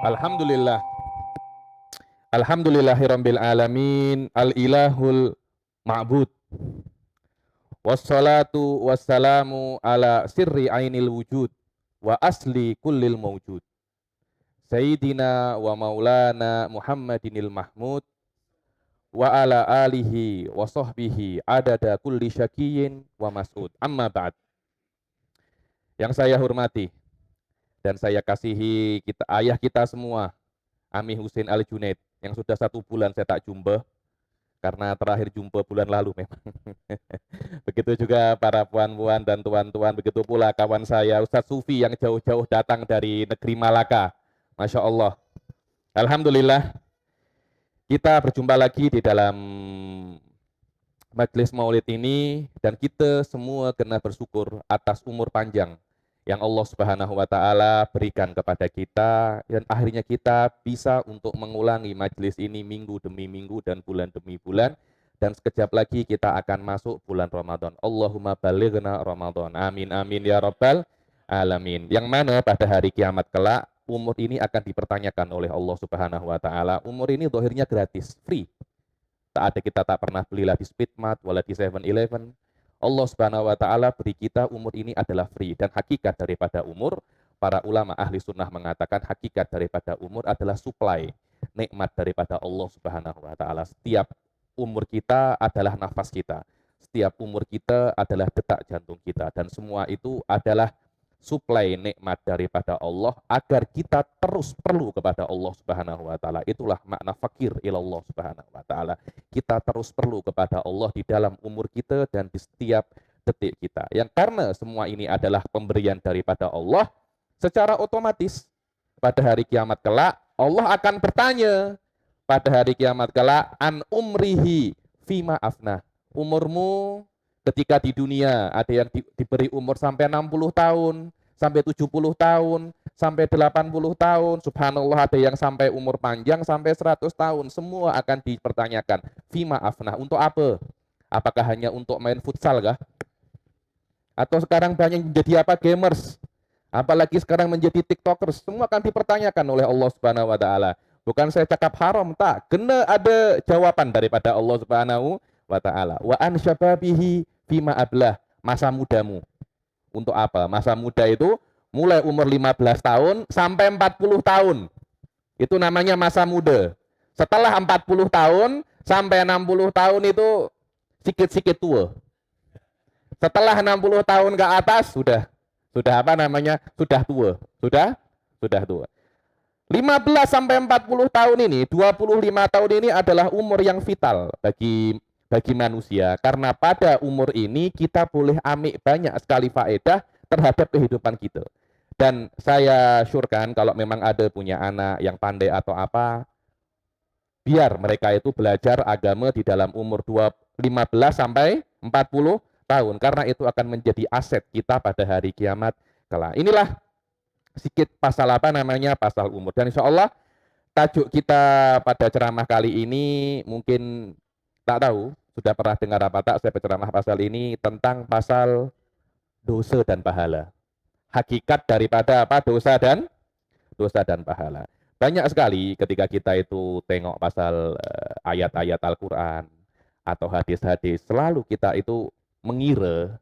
Alhamdulillah. Alhamdulillahirabbil alamin. Al-ilahul ma'bud. Wassalatu wassalamu ala sirri ainil wujud wa asli kullil mawjud. Sayyidina wa maulana Muhammadinil Mahmud wa ala alihi wa sahbihi adada kulli syakiyin wa mas'ud. Amma ba'd. Yang saya hormati dan saya kasihi ayah kita semua, Ami Husin Al-Junaid, yang sudah 1 bulan saya tak jumpa, karena terakhir jumpa bulan lalu memang. Begitu juga para puan-puan dan tuan-tuan, begitu pula kawan saya Ustadz Sufi yang jauh-jauh datang dari negeri Malaka. Masya Allah. Alhamdulillah, kita berjumpa lagi di dalam majelis maulid ini, dan kita semua kena bersyukur atas umur panjang yang Allah Subhanahu wa taala berikan kepada kita, dan akhirnya kita bisa untuk mengulangi majelis ini minggu demi minggu dan bulan demi bulan, dan sekejap lagi kita akan masuk bulan Ramadan. Allahumma balighna Ramadan. Amin amin ya rabbal alamin. Yang mana pada hari kiamat kelak umur ini akan dipertanyakan oleh Allah Subhanahu wa taala. Umur ini zahirnya gratis, free. Tak ada, kita tak pernah belilah di Speedmart wala di 7-Eleven. Allah Subhanahu wa taala beri kita umur ini adalah free, dan hakikat daripada umur, para ulama ahli sunnah mengatakan hakikat daripada umur adalah supply, nikmat daripada Allah Subhanahu wa taala. Setiap umur kita adalah nafas kita. Setiap umur kita adalah detak jantung kita, dan semua itu adalah suplai nikmat daripada Allah agar kita terus perlu kepada Allah Subhanahu wa taala. Itulah makna fakir ilallah Subhanahu wa taala. Kita terus perlu kepada Allah di dalam umur kita dan di setiap detik kita. Yang karena semua ini adalah pemberian daripada Allah, secara otomatis pada hari kiamat kelak Allah akan bertanya pada hari kiamat kelak, an umrihi fima afna. Umurmu ketika di dunia, ada yang diberi umur sampai 60 tahun, sampai 70 tahun, sampai 80 tahun, subhanallah ada yang sampai umur panjang, sampai 100 tahun, semua akan dipertanyakan. Fima afnah, untuk apa? Apakah hanya untuk main futsal kah? Atau sekarang banyak menjadi apa? Gamers. Apalagi sekarang menjadi tiktokers, semua akan dipertanyakan oleh Allah Subhanahu wa taala. Bukan saya cakap haram, tak. Kena ada jawaban daripada Allah Subhanahu wa taala. Wa an syababihi fima ablah, masa mudamu. Untuk apa? Masa muda itu mulai umur 15 tahun sampai 40 tahun. Itu namanya masa muda. Setelah 40 tahun sampai 60 tahun itu sikit-sikit tua. Setelah 60 tahun ke atas sudah apa namanya? Sudah tua. Sudah tua. 15 sampai 40 tahun ini, 25 tahun ini adalah umur yang vital bagi manusia, karena pada umur ini kita boleh ambil banyak sekali faedah terhadap kehidupan kita. Dan saya syurkan kalau memang ada punya anak yang pandai atau apa, biar mereka itu belajar agama di dalam umur 15 sampai 40 tahun, karena itu akan menjadi aset kita pada hari kiamat kelak. Inilah sedikit pasal apa namanya, pasal umur. Dan insya Allah tajuk kita pada ceramah kali ini mungkin tak tahu, sudah pernah dengar apa tak, saya berceramah pasal ini tentang pasal dosa dan pahala. Hakikat daripada apa? Dosa dan pahala. Banyak sekali ketika kita itu tengok pasal ayat-ayat Al-Quran atau hadis-hadis, selalu kita itu mengira,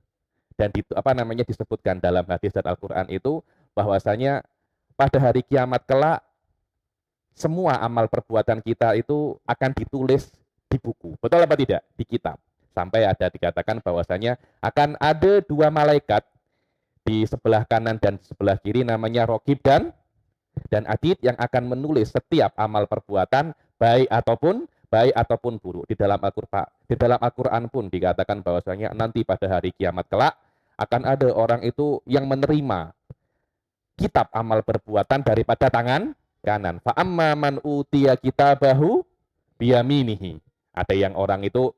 dan disebutkan dalam hadis dan Al-Quran itu bahwasanya pada hari kiamat kelak semua amal perbuatan kita itu akan ditulis di buku. Betul apa tidak? Di kitab. Sampai ada dikatakan bahwasanya akan ada 2 malaikat di sebelah kanan dan sebelah kiri, namanya Raqib dan Atid, yang akan menulis setiap amal perbuatan baik ataupun buruk. Di dalam Al-Qur'an pun dikatakan bahwasanya nanti pada hari kiamat kelak akan ada orang itu yang menerima kitab amal perbuatan daripada tangan kanan. Fa amma man utiya kitabahu biyaminihi. Ada yang orang itu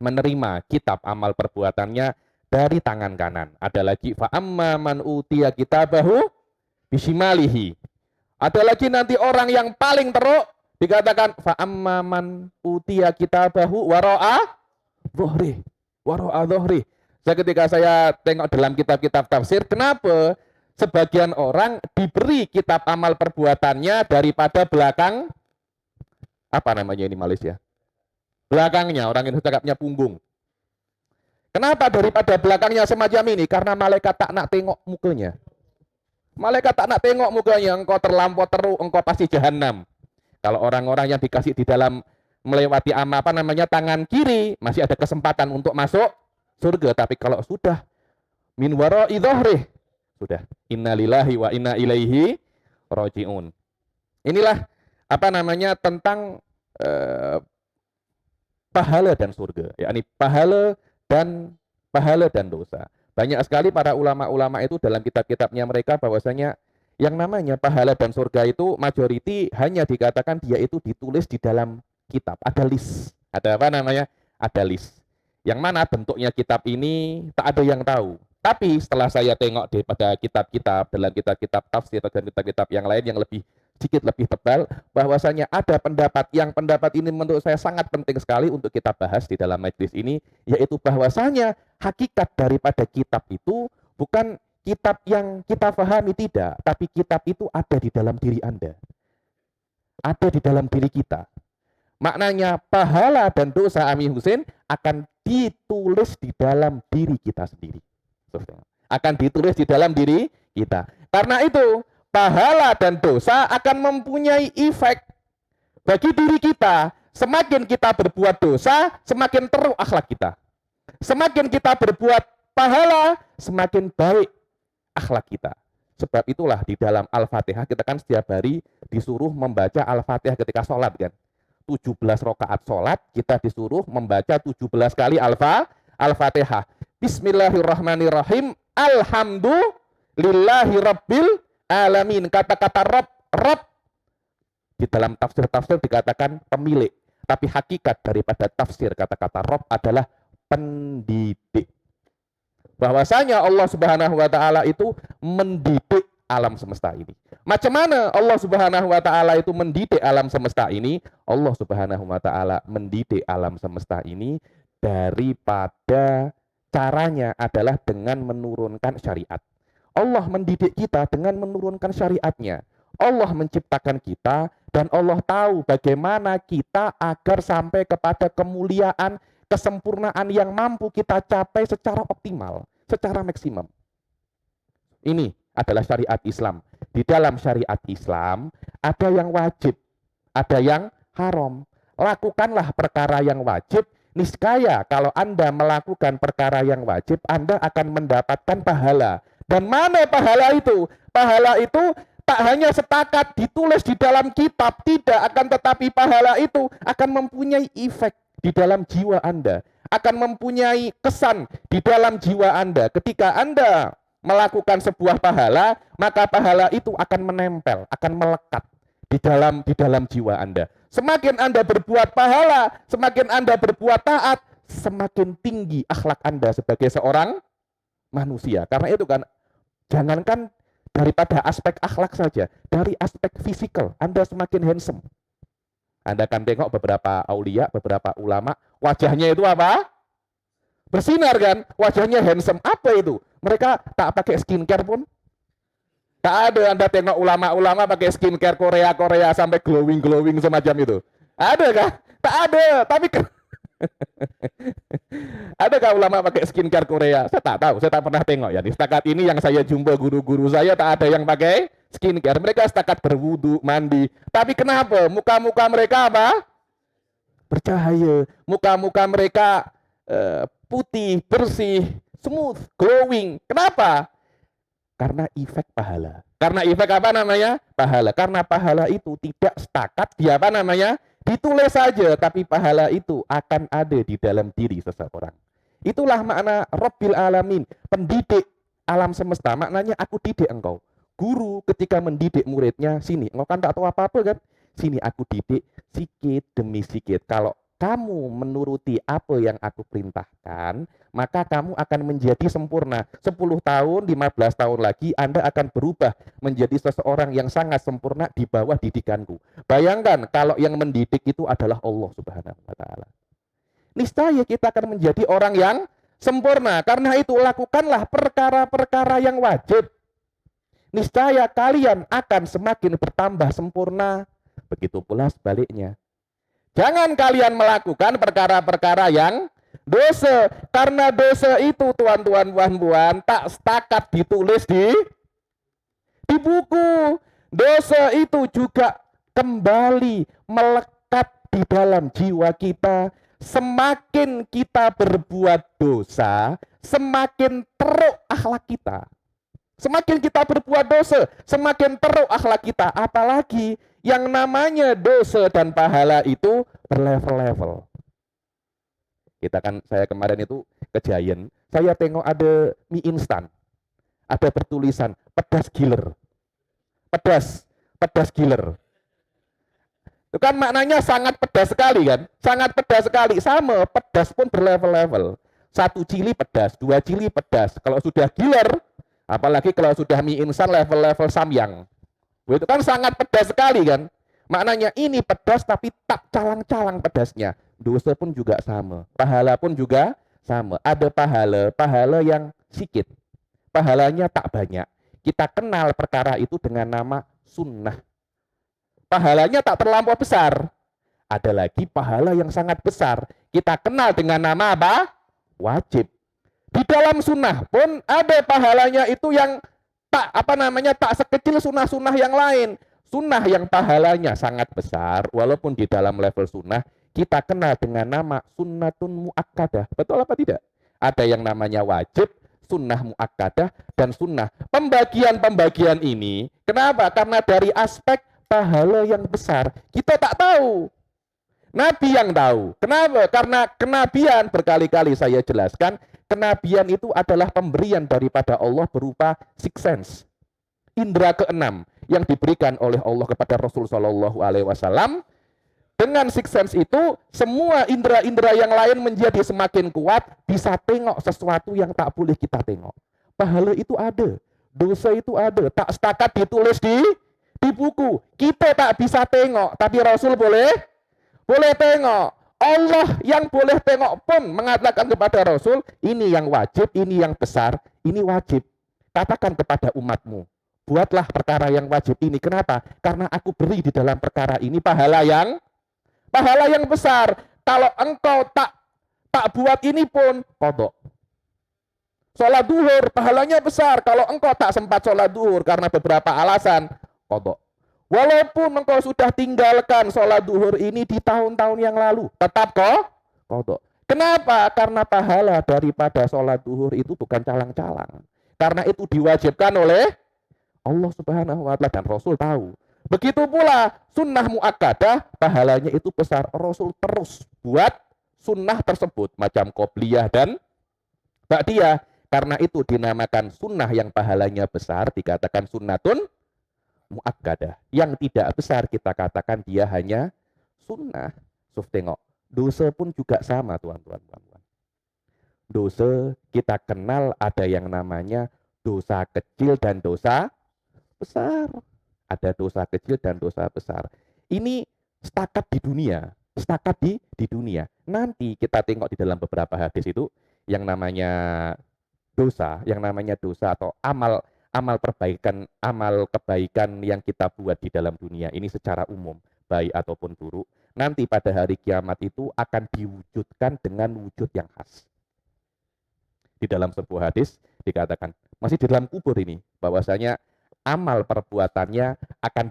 menerima kitab amal perbuatannya dari tangan kanan. Ada lagi fa amma man utiya kitabahu bisimalihi. Ada lagi nanti orang yang paling teruk dikatakan fa amma man utiya kitabahu wara'a dhuhri. Ketika saya tengok dalam kitab-kitab tafsir, kenapa sebagian orang diberi kitab amal perbuatannya daripada belakang, apa namanya ini Malaysia? Belakangnya, orang Indonesia cakapnya punggung. Kenapa daripada belakangnya semacam ini? Karena malaikat tak nak tengok mukanya. Malaikat tak nak tengok mukanya, engkau terlampau teruk, engkau pasti jahanam. Kalau orang-orang yang dikasih di dalam melewati apa namanya tangan kiri, masih ada kesempatan untuk masuk surga. Tapi kalau sudah min wara'i dhahrih, sudah innalillahi wa inna ilaihi rajiun. Inilah apa namanya tentang pahala dan surga, yakni pahala dan dosa. Banyak sekali para ulama-ulama itu dalam kitab-kitabnya mereka bahwasanya yang namanya pahala dan surga itu majority hanya dikatakan dia itu ditulis di dalam kitab, ada list. Ada apa namanya? Ada list. Yang mana bentuknya kitab ini tak ada yang tahu. Tapi setelah saya tengok pada kitab-kitab, dalam kitab-kitab tafsir dan kitab-kitab yang lain yang sedikit lebih tebal, bahwasanya ada pendapat ini menurut saya sangat penting sekali untuk kita bahas di dalam majelis ini, yaitu bahwasanya hakikat daripada kitab itu bukan kitab yang kita pahami, tidak, tapi kitab itu ada di dalam diri Anda. Ada di dalam diri kita. Maknanya pahala dan dosa Ami Hussein akan ditulis di dalam diri kita sendiri. Akan ditulis di dalam diri kita. Karena itu, pahala dan dosa akan mempunyai efek bagi diri kita. Semakin kita berbuat dosa, semakin teruk akhlak kita. Semakin kita berbuat pahala, semakin baik akhlak kita. Sebab itulah di dalam Al-Fatihah kita kan setiap hari disuruh membaca Al-Fatihah ketika sholat kan. 17 rakaat sholat kita disuruh membaca 17 kali Al-Fatihah. Bismillahirrahmanirrahim. Alhamdulillahi rabbil alamin. Kata-kata Rabb di dalam tafsir-tafsir dikatakan pemilik. Tapi hakikat daripada tafsir kata-kata Rabb adalah pendidik. Bahwasanya Allah Subhanahu wa taala itu mendidik alam semesta ini. Macam mana Allah Subhanahu wa taala itu mendidik alam semesta ini? Allah Subhanahu wa taala mendidik alam semesta ini daripada caranya adalah dengan menurunkan syariat. Allah mendidik kita dengan menurunkan syariatnya. Allah menciptakan kita dan Allah tahu bagaimana kita agar sampai kepada kemuliaan, kesempurnaan yang mampu kita capai secara optimal, secara maksimum. Ini adalah syariat Islam. Di dalam syariat Islam ada yang wajib, ada yang haram. Lakukanlah perkara yang wajib. Niscaya kalau Anda melakukan perkara yang wajib, Anda akan mendapatkan pahala. Dan mana pahala itu? Pahala itu tak hanya setakat ditulis di dalam kitab, tidak, akan tetapi pahala itu akan mempunyai efek di dalam jiwa Anda, akan mempunyai kesan di dalam jiwa Anda. Ketika Anda melakukan sebuah pahala, maka pahala itu akan menempel, akan melekat di dalam jiwa Anda. Semakin Anda berbuat pahala, semakin Anda berbuat taat, semakin tinggi akhlak Anda sebagai seorang manusia. Karena itu kan, jangankan daripada aspek akhlak saja, dari aspek fisikal, Anda semakin handsome. Anda akan tengok beberapa aulia, beberapa ulama, wajahnya itu apa? Bersinar kan? Wajahnya handsome. Apa itu? Mereka tak pakai skincare pun. Tak ada Anda tengok ulama-ulama pakai skincare Korea sampai glowing semacam itu. Ada kah? Tak ada. Tapi adakah ulama pakai skincare Korea? Saya tak tahu, saya tak pernah tengok ya. Di setakat ini yang saya jumpa guru-guru saya tak ada yang pakai skincare. Mereka setakat berwudu, mandi. Tapi kenapa? Muka-muka mereka apa? Bercahaya. Muka-muka mereka putih, bersih, smooth, glowing. Kenapa? Karena efek pahala. Karena efek apa namanya? Pahala. Karena pahala itu tidak setakat di apa namanya? Ditulis saja, tapi pahala itu akan ada di dalam diri seseorang. Itulah makna Rabbil Alamin, pendidik alam semesta. Maknanya aku didik engkau. Guru ketika mendidik muridnya, sini, engkau kan tak tahu apa-apa kan? Sini aku didik sikit demi sikit. Kalau kamu menuruti apa yang aku perintahkan, maka kamu akan menjadi sempurna. 10 tahun, 15 tahun lagi, Anda akan berubah menjadi seseorang yang sangat sempurna di bawah didikanku. Bayangkan kalau yang mendidik itu adalah Allah Subhanahu wa Ta'ala. Niscaya kita akan menjadi orang yang sempurna. Karena itu lakukanlah perkara-perkara yang wajib. niscaya kalian akan semakin bertambah sempurna. Begitu pula sebaliknya. Jangan kalian melakukan perkara-perkara yang dosa, karena dosa itu tuan-tuan puan-puan tak setakat ditulis di buku. Dosa itu juga kembali melekat di dalam jiwa kita. Semakin kita berbuat dosa, semakin teruk akhlak kita. Semakin kita berbuat dosa, semakin teruk akhlak kita. Apalagi yang namanya dosa dan pahala itu berlevel-level. Saya kemarin itu ke Giant, saya tengok ada mie instan, ada bertulisan pedas giler. Pedas giler. Itu kan maknanya sangat pedas sekali kan? Sangat pedas sekali. Sama, pedas pun berlevel-level. 1 cili pedas, 2 cili pedas. Kalau sudah giler, apalagi kalau sudah mie instan level-level samyang. Itu kan sangat pedas sekali kan? Maknanya ini pedas tapi tak calang-calang pedasnya. Dosa pun juga sama. Pahala pun juga sama. Ada pahala yang sedikit. Pahalanya tak banyak. Kita kenal perkara itu dengan nama sunnah. Pahalanya tak terlampau besar. Ada lagi pahala yang sangat besar. Kita kenal dengan nama apa? Wajib. Di dalam sunnah pun ada pahalanya itu yang tak sekecil sunnah-sunnah yang lain. Sunnah yang pahalanya sangat besar, walaupun di dalam level sunnah, kita kenal dengan nama sunnatun muakkadah. Betul apa tidak? Ada yang namanya wajib, sunnah muakkadah, dan sunnah. Pembagian-pembagian ini, kenapa? Karena dari aspek pahala yang besar, kita tak tahu. Nabi yang tahu. Kenapa? Karena kenabian, berkali-kali saya jelaskan, kenabian itu adalah pemberian daripada Allah berupa sixth sense. Indra keenam yang diberikan oleh Allah kepada Rasul Shallallahu Alaihi Wasallam. Dengan sixth sense itu, semua indera-indera yang lain menjadi semakin kuat, bisa tengok sesuatu yang tak boleh kita tengok. Pahala itu ada, dosa itu ada, tak setakat ditulis di buku. Kita tak bisa tengok, tapi Rasul boleh tengok. Allah yang boleh tengok pun mengatakan kepada Rasul, ini yang wajib, ini yang besar, ini wajib. Katakan kepada umatmu, buatlah perkara yang wajib ini. Kenapa? Karena aku beri di dalam perkara ini pahala yang besar. Kalau engkau tak buat ini pun qadha. Sholat duhur pahalanya besar. Kalau engkau tak sempat sholat duhur karena beberapa alasan, qadha. Walaupun engkau sudah tinggalkan sholat duhur ini di tahun-tahun yang lalu, tetap qadha. Kenapa? Karena pahala daripada sholat duhur itu bukan calang-calang. Karena itu diwajibkan oleh Allah Subhanahu wa Ta'ala, dan Rasul tahu. Begitu pula sunnah muakkadah, pahalanya itu besar. Rasul terus buat sunnah tersebut, macam qobliyah dan ba'diyah. Karena itu dinamakan sunnah yang pahalanya besar, dikatakan sunnatun muakkadah. Yang tidak besar kita katakan dia hanya sunnah. Tengok, dosa pun juga sama, tuan-tuan. Dosa kita kenal ada yang namanya dosa kecil dan dosa besar. Ada dosa kecil dan dosa besar. Ini setakat di dunia. Nanti kita tengok di dalam beberapa hadis itu yang namanya dosa atau amal kebaikan yang kita buat di dalam dunia ini secara umum, baik ataupun buruk, nanti pada hari kiamat itu akan diwujudkan dengan wujud yang khas. Di dalam sebuah hadis dikatakan, masih di dalam kubur ini, bahwasanya amal perbuatannya akan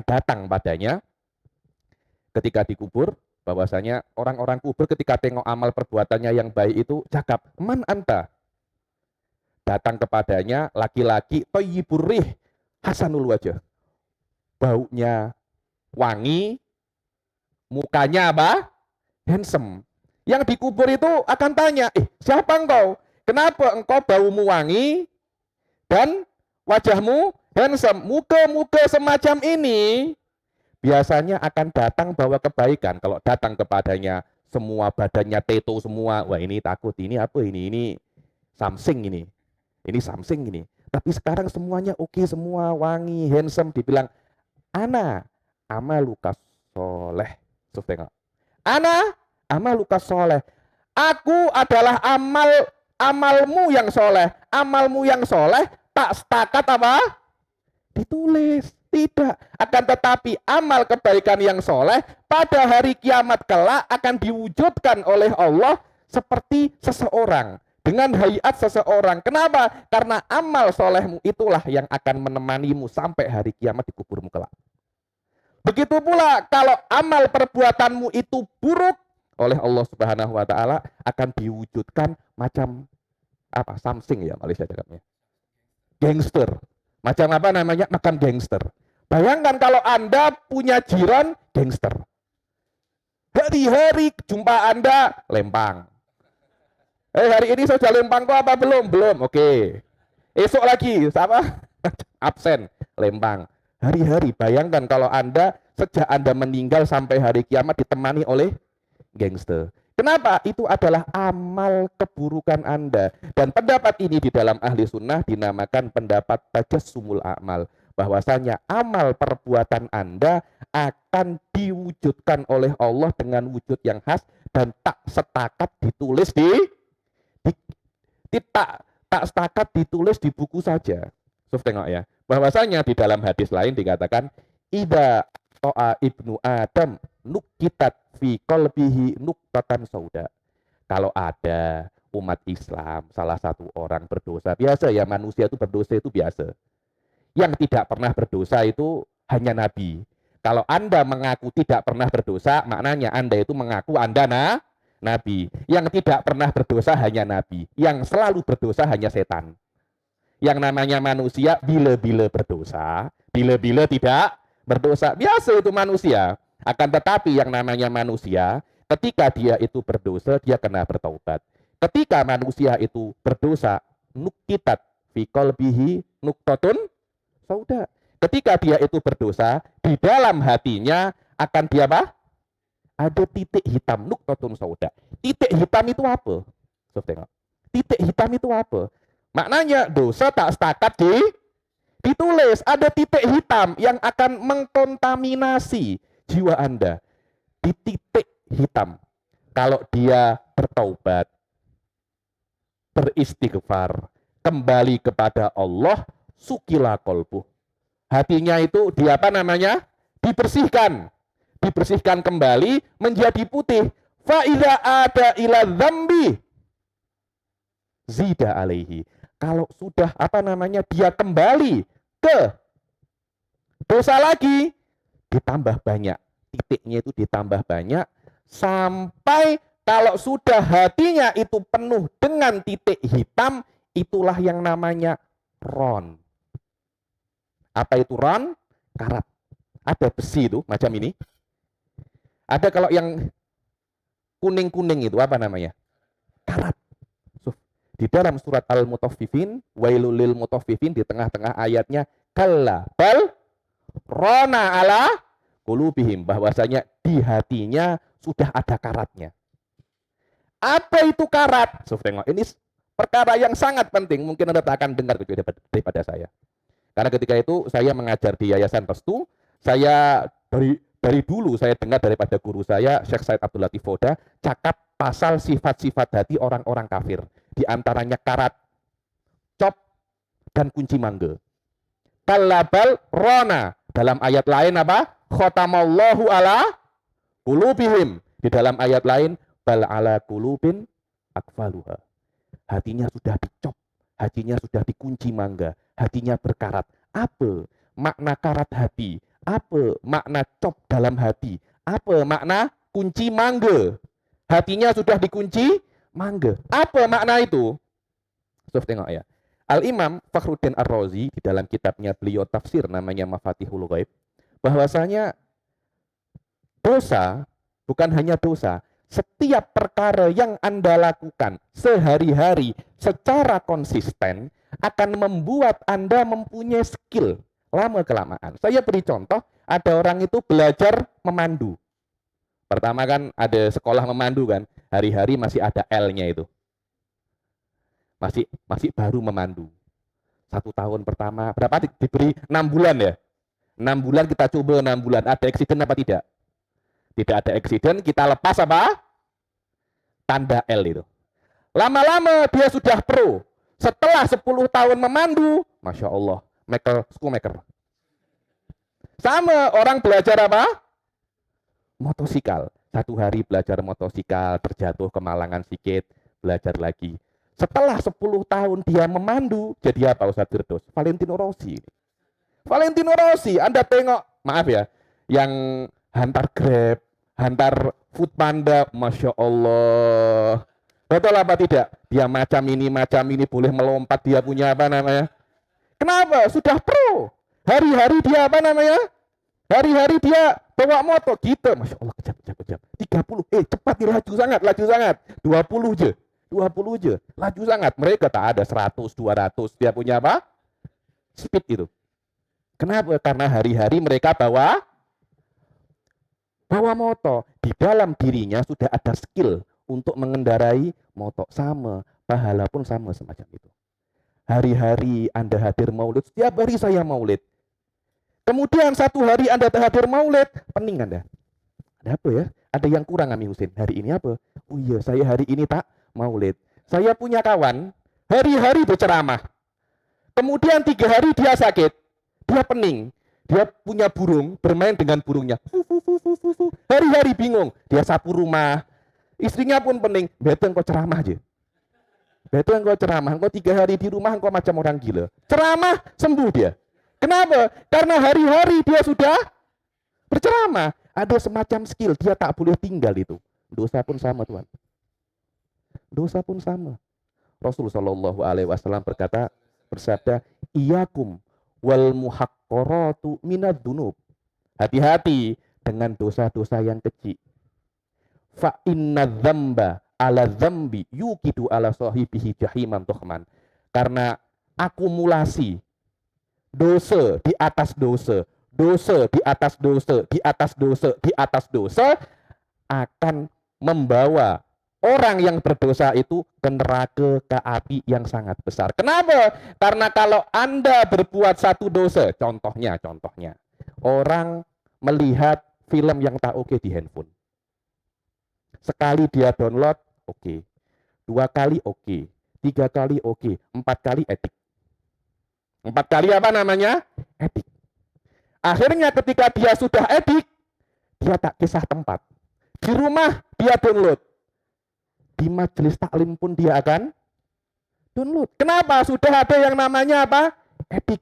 datang padanya ketika dikubur, bahwasanya orang-orang kubur ketika tengok amal perbuatannya yang baik itu cakap, man anta? Datang kepadanya laki-laki thayyibur rih hasanul wajah. Baunya wangi, mukanya apa? Handsome. Yang dikubur itu akan tanya, siapa engkau? Kenapa engkau baumu wangi dan wajahmu handsome? Muka-muka semacam ini biasanya akan datang bawa kebaikan. Kalau datang kepadanya semua badannya teto semua, wah ini takut, ini apa ini something ini. Ini something ini. Tapi sekarang semuanya oke, semua wangi, handsome, dibilang ana amaluka soleh. Tengok. Ana amaluka soleh. Aku adalah amalmu yang soleh. Amalmu yang soleh tak sepakat apa? Ditulis. Tidak. Akan tetapi amal kebaikan yang soleh pada hari kiamat kelak akan diwujudkan oleh Allah seperti seseorang. Dengan hayat seseorang. Kenapa? Karena amal solehmu itulah yang akan menemanimu sampai hari kiamat di kuburmu kelak. Begitu pula kalau amal perbuatanmu itu buruk, oleh Allah Subhanahu wa taala akan diwujudkan macam apa? Something ya Malaysia cakapnya. Gangster. Macam apa namanya? Makan gangster. Bayangkan kalau Anda punya jiran gangster. Hari-hari jumpa Anda lempang. Hari ini sudah lempang kok apa belum? Belum. Oke. Esok lagi sama absen, lempang. Hari-hari bayangkan kalau Anda sejak Anda meninggal sampai hari kiamat ditemani oleh gangster. Kenapa? Itu adalah amal keburukan Anda. Dan pendapat ini di dalam ahli sunnah dinamakan pendapat tajassumul a'mal. Bahwasanya amal perbuatan Anda akan diwujudkan oleh Allah dengan wujud yang khas dan tak sepakat ditulis tak sepakat ditulis di buku saja. So, tengok ya. Bahwasanya di dalam hadis lain dikatakan idza to'a ibnu Adam nukitat fi qalbihi nuktatan sauda. Kalau ada umat Islam salah satu orang berdosa, biasa ya manusia itu berdosa itu biasa. Yang tidak pernah berdosa itu hanya Nabi. Kalau Anda mengaku tidak pernah berdosa, maknanya Anda itu mengaku Anda Nabi. Yang tidak pernah berdosa hanya Nabi. Yang selalu berdosa hanya setan. Yang namanya manusia bila-bila berdosa, bila-bila tidak berdosa. Biasa itu manusia. Akan tetapi yang namanya manusia, ketika dia itu berdosa, dia kena bertaubat. Ketika manusia itu berdosa, nukitat fi qalbihi nuktatun sauda. Ketika dia itu berdosa, di dalam hatinya akan dia apa? Ada titik hitam, nuktatun sauda. Titik hitam itu apa? So, tengok. Titik hitam itu apa? Maknanya dosa tak setakat ditulis. Ada titik hitam yang akan mengkontaminasi jiwa Anda. Di titik hitam. Kalau dia bertaubat, beristighfar, kembali kepada Allah, sukila kolbuh. Hatinya itu di apa namanya? Dibersihkan. Dibersihkan kembali menjadi putih. Fa'idha ada ila dzambi zida alaihi. Kalau sudah apa namanya? Dia kembali ke dosa lagi, ditambah banyak. Titiknya itu ditambah banyak sampai kalau sudah hatinya itu penuh dengan titik hitam, itulah yang namanya ron. Apa itu ron? Karat. Ada besi itu macam ini. Ada kalau yang kuning-kuning itu apa namanya? Karat. Di dalam surat Al-Mutaffifin, wailul lil mutaffifin, di tengah-tengah ayatnya kalla bal rona ala qulubihim, bahwasanya di hatinya sudah ada karatnya. Apa itu karat? So, tengok, ini perkara yang sangat penting, mungkin Anda tak akan dengar daripada saya. Karena ketika itu saya mengajar di Yayasan Restu, saya dari dulu saya dengar daripada guru saya, Syekh Said Abdul Latif Foda, cakap pasal sifat-sifat hati orang-orang kafir. Di antaranya karat, cop, dan kunci mangga. Kalabal rona. Dalam ayat lain apa? Khotamallahu ala qulubihim. Di dalam ayat lain, bal ala qulubin akfaluha. Hatinya sudah dicop, hatinya sudah dikunci mangga, hatinya berkarat. Apa makna karat hati? Apa makna cop dalam hati? Apa makna kunci mangga? Hatinya sudah dikunci mangga. Apa makna itu? Sof, tengok ya. Al-Imam Fakhruddin Ar-Razi di dalam kitabnya beliau tafsir namanya Mafatihul Ghaib, bahwasanya dosa bukan hanya dosa, setiap perkara yang Anda lakukan sehari-hari secara konsisten akan membuat Anda mempunyai skill lama-kelamaan. Saya beri contoh, ada orang itu belajar memandu. Pertama kan ada sekolah memandu kan, hari-hari masih ada L-nya itu. Masih baru memandu. 1 tahun pertama, berapa diberi? 6 bulan ya? 6 bulan kita coba 6 bulan. Ada eksiden apa tidak? Tidak ada eksiden, kita lepas apa? Tanda L itu. Lama-lama dia sudah pro. Setelah 10 tahun memandu, Masya Allah, Michael Schumacher. Sama orang belajar apa? Motosikal. Satu hari belajar motosikal, terjatuh kemalangan sedikit, belajar lagi. Setelah 10 tahun dia memandu, jadi apa Ustaz Firdaus? Valentino Rossi. Valentino Rossi, Anda tengok, maaf ya, yang hantar Grab, hantar Food Panda, Masya Allah. Betul apa tidak? Dia macam ini, boleh melompat, dia punya apa namanya? Kenapa? Sudah pro. Hari-hari dia apa namanya? Hari-hari dia bawa motor gitu. Masya Allah, kejap. 30, cepat nih, laju sangat. 20 je. 20 je. Laju sangat. Mereka tak ada 100, 200. Dia punya apa? Speed itu. Kenapa? Karena hari-hari mereka bawa motor. Di dalam dirinya sudah ada skill untuk mengendarai motor. Sama. Pahala pun sama semacam itu. Hari-hari Anda hadir maulid. Setiap hari saya maulid. Kemudian satu hari Anda hadir maulid, pening Anda. Ada apa ya? Ada yang kurang Ami Husin. Hari ini apa? Oh iya, saya hari ini tak maulid. Saya punya kawan, hari-hari berceramah. Kemudian 3 hari dia sakit. Dia pening. Dia punya burung, bermain dengan burungnya. Hari-hari bingung. Dia sapu rumah. Istrinya pun pening. Betul engkau ceramah aja. Betul engkau ceramah. Engkau 3 hari di rumah, engkau macam orang gila. Ceramah, sembuh dia. Kenapa? Karena hari-hari dia sudah berceramah. Ada semacam skill, dia tak boleh tinggal itu. Dosa pun sama, Tuhan. Dosa pun sama. Rasulullah Shallallahu Alaihi Wasallam bersabda, iyakum wal muhaqqaratu minad dunub. Hati-hati dengan dosa-dosa yang kecil. Fa inna dzamba ala dzambi yuqidu ala sahibihi jahiman tuhman. Karena akumulasi dosa di atas dosa, dosa di atas dosa, di atas dosa, di atas dosa akan membawa orang yang berdosa itu ke neraka, ke api yang sangat besar. Kenapa? Karena kalau Anda berbuat satu dosa, contohnya, orang melihat film yang tak oke di handphone. Sekali dia download, oke. 2 kali oke. 3 kali oke. 4 kali etik. 4 kali apa namanya? Edik. Akhirnya ketika dia sudah edik, dia tak kisah tempat. Di rumah dia download. Di majelis taklim pun dia akan download. Kenapa? Sudah ada yang namanya apa? Edik.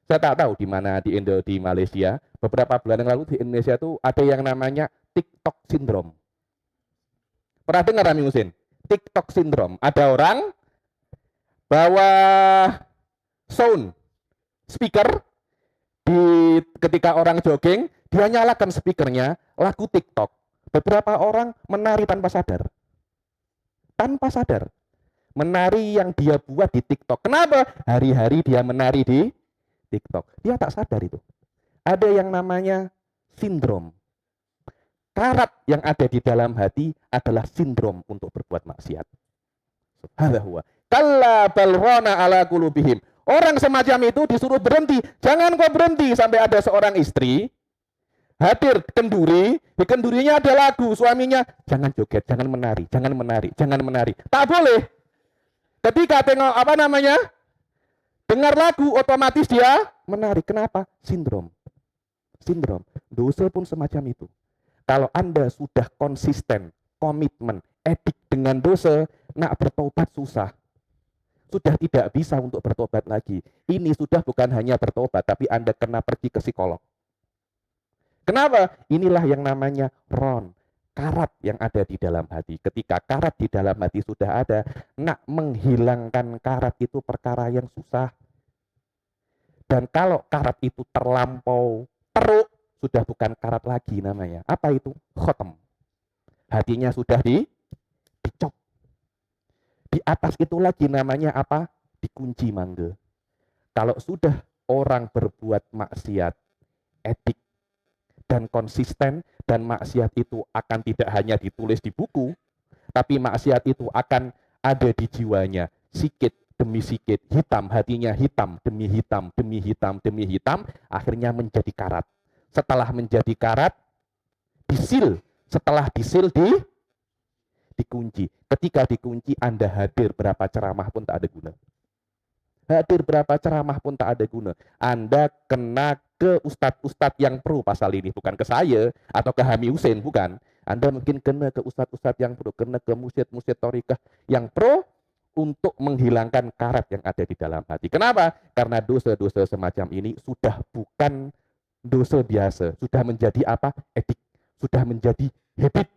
Saya tak tahu di mana di Malaysia. Beberapa bulan yang lalu di Indonesia itu ada yang namanya TikTok syndrome. Pernah dengar Ami Husin? TikTok syndrome. Ada orang bawa sound speaker ketika orang jogging, dia nyalakan speakernya lagu TikTok. Beberapa orang menari tanpa sadar. Tanpa sadar. Menari yang dia buat di TikTok. Kenapa? Hari-hari dia menari di TikTok. Dia tak sadar itu. Ada yang namanya sindrom. Karat yang ada di dalam hati adalah sindrom untuk berbuat maksiat. Subhanallah. Kalla balrona ala qulubihim. Orang semacam itu disuruh berhenti. Jangan kau berhenti sampai ada seorang istri hadir kenduri, di kendurinya ada lagu, suaminya jangan joget, jangan menari, jangan menari, jangan menari. Tak boleh. Ketika tengok apa namanya? Dengar lagu otomatis dia menari. Kenapa? Sindrom. Sindrom. Dosa pun semacam itu. Kalau Anda sudah konsisten, komitmen, edik dengan dosa, nak bertobat susah. Sudah tidak bisa untuk bertobat lagi. Ini sudah bukan hanya bertobat, tapi Anda kena pergi ke psikolog. Kenapa? Inilah yang namanya ron, karat yang ada di dalam hati. Ketika karat di dalam hati sudah ada, nak menghilangkan karat itu perkara yang susah. Dan kalau karat itu terlampau teruk, sudah bukan karat lagi namanya. Apa itu? Khotem. Hatinya sudah dicop. Di atas itu lagi namanya apa? Dikunci mangga. Kalau sudah orang berbuat maksiat, etik, dan konsisten, dan maksiat itu akan tidak hanya ditulis di buku, tapi maksiat itu akan ada di jiwanya, sikit demi sikit, hitam, hatinya hitam, demi hitam, demi hitam, demi hitam, akhirnya menjadi karat. Setelah menjadi karat, disil. Setelah disil, dikunci. Ketika dikunci, Anda hadir berapa ceramah pun tak ada guna. Hadir berapa ceramah pun tak ada guna. Anda kena ke ustadz-ustadz yang pro pasal ini, bukan ke saya atau ke Hami Hussein, bukan. Anda mungkin kena ke ustadz-ustadz yang pro, kena ke mursyid-mursyid thorikah yang pro untuk menghilangkan karat yang ada di dalam hati. Kenapa? Karena dosa-dosa semacam ini sudah bukan dosa biasa, sudah menjadi apa? Etik, sudah menjadi habit,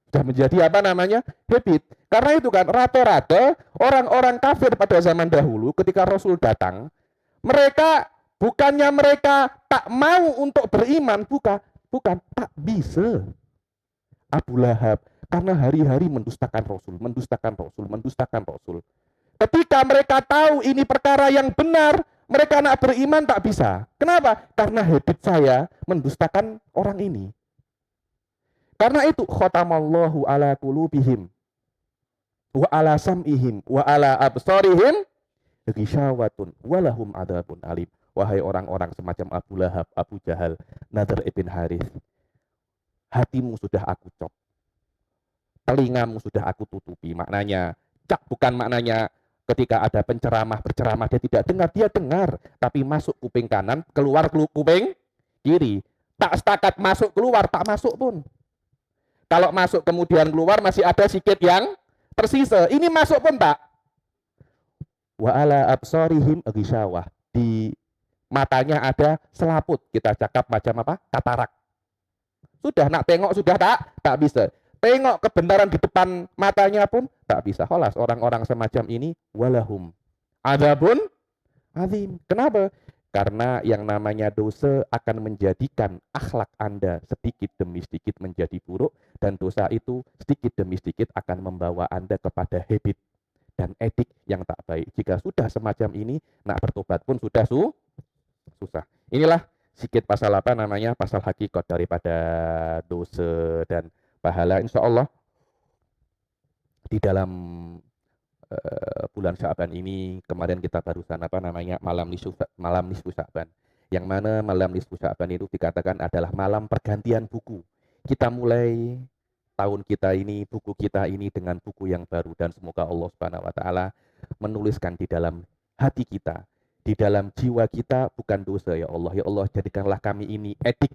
sudah menjadi apa namanya? Habit. Karena itu kan rata-rata orang-orang kafir pada zaman dahulu ketika Rasul datang, mereka bukannya mereka tak mau untuk beriman, bukan tak bisa. Abu Lahab karena hari-hari mendustakan Rasul, mendustakan Rasul, mendustakan Rasul. Ketika mereka tahu ini perkara yang benar, mereka nak beriman tak bisa. Kenapa? Karena habit saya mendustakan orang ini. Karena itu khatamallahu ala qulubihim wa ala sam'ihim wa ala absarihim ghisyawatun walahum adzabun alim. Wahai orang-orang semacam Abu Lahab, Abu Jahal, Nadhr ibn Harith, hatimu sudah aku cop, telingamu sudah aku tutupi. Maknanya, cak bukan maknanya ketika ada penceramah berceramah dia tidak dengar, dia dengar, tapi masuk kuping kanan, keluar kuping kiri. Tak setakat masuk keluar, tak masuk pun. Kalau masuk kemudian keluar masih ada sedikit yang tersisa. Ini masuk pun tak. Wa ala absarihim ghisyawah. Di matanya ada selaput. Kita cakap macam apa? Katarak. Sudah nak tengok sudah tak bisa. Tengok kebenaran di depan matanya pun tak bisa. Holas orang-orang semacam ini walahum adzabun azim. Kenapa? Karena yang namanya dosa akan menjadikan akhlak Anda sedikit demi sedikit menjadi buruk, dan dosa itu sedikit demi sedikit akan membawa Anda kepada habit dan etik yang tak baik. Jika sudah semacam ini, nak bertobat pun sudah susah. Inilah sedikit pasal apa namanya, pasal hakikat daripada dosa dan pahala. Insya Allah di dalam bulan Sya'ban ini, kemarin kita barusan apa namanya malam nisfu Sya'ban, yang mana malam nisfu Sya'ban itu dikatakan adalah malam pergantian buku. Kita mulai tahun kita ini, buku kita ini dengan buku yang baru, dan semoga Allah Subhanahu wa taala menuliskan di dalam hati kita, di dalam jiwa kita bukan dosa. Ya Allah, ya Allah, jadikanlah kami ini etik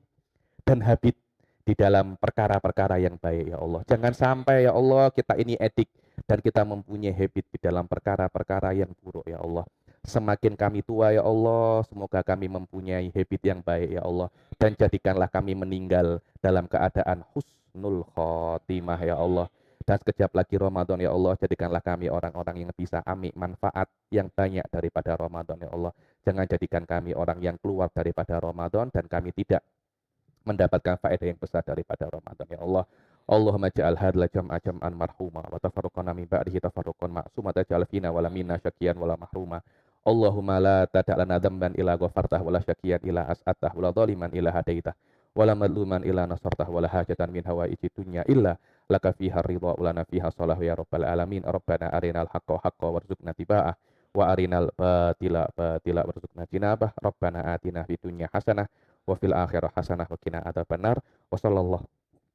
dan habit di dalam perkara-perkara yang baik. Ya Allah, jangan sampai ya Allah kita ini etik dan kita mempunyai habit di dalam perkara-perkara yang buruk. Ya Allah, semakin kami tua ya Allah, semoga kami mempunyai habit yang baik ya Allah, dan jadikanlah kami meninggal dalam keadaan husnul khotimah ya Allah. Dan sekejap lagi Ramadan ya Allah, jadikanlah kami orang-orang yang bisa ambil manfaat yang banyak daripada Ramadan ya Allah. Jangan jadikan kami orang yang keluar daripada Ramadan dan kami tidak mendapatkan faedah yang besar daripada Ramadan ya Allah. Allahumma ja'al hadla jam'a jam'an marhuma wa tafarruqana min ba'dihi tafarruqan ma'suma taj'al fina wala minna syakiyan wala mahruma. Allahumma la tada' lana dhanban illa ghafartah wala syakiyan illa as'atah wala dhaliman illa hadaitah wala madluman illa nasartah wala hajatan min hawaiji dunya illa laka fiha ridha wa lana fiha salahu ya rabbal alamin. Rabbana arinal haqqa haqqa warzuqna tiba'ah wa arinal batila batila warzuqna jinabah. Rabbana atina fid dunya hasanah wa fil akhirah hasanah wa qina adzabannar. Wa sallallahu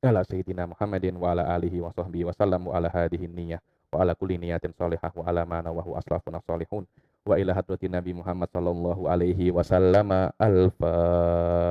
ala sayyidina Muhammadin wa ala alihi wa sahbihi wa sallam wa ala hadhihi niyyah wa ala kulli niyatin salihah wa ala ma nawahu aslafuna salihun wa ila hadratin Nabi Muhammad sallallahu alaihi wasallam. Al-Fatihah.